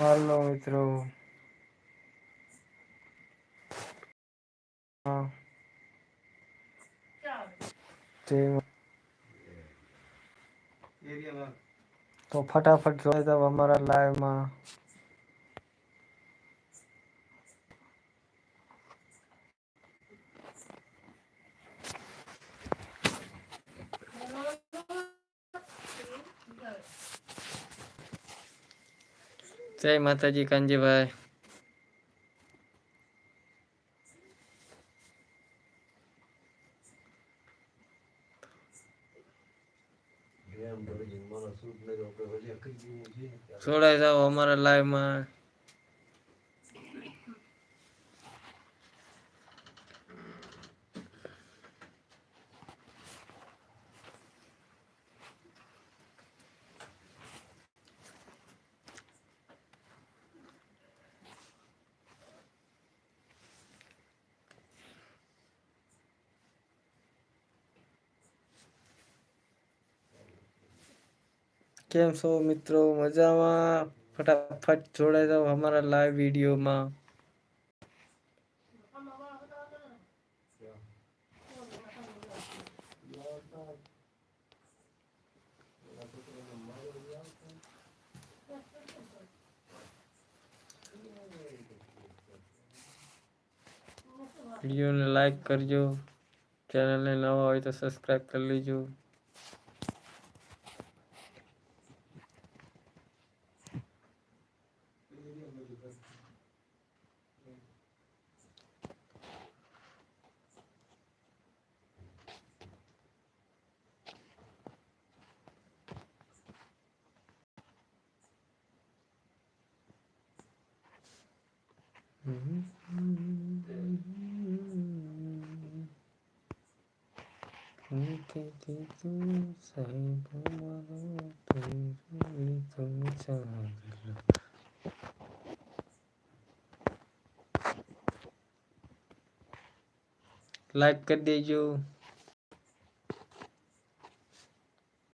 હાલો મિત્રો. હા. તો ફટાફટ જોઈ દો અમારા લાઈવમાં. જય માતાજી કાનજીભાઈ. જોડાઈ જાઓ અમારા લાઈવમાં. કેમ છો મિત્રો? મજામાં? ફટાફટ જોડાઈ જાઓ અમારા લાઈવ વિડીયોમાં. વિડીયોને લાઈક કરજો. ચેનલને નવા હોય તો સબસ્ક્રાઈબ કરી લેજો. લાઈક કરી દેજો.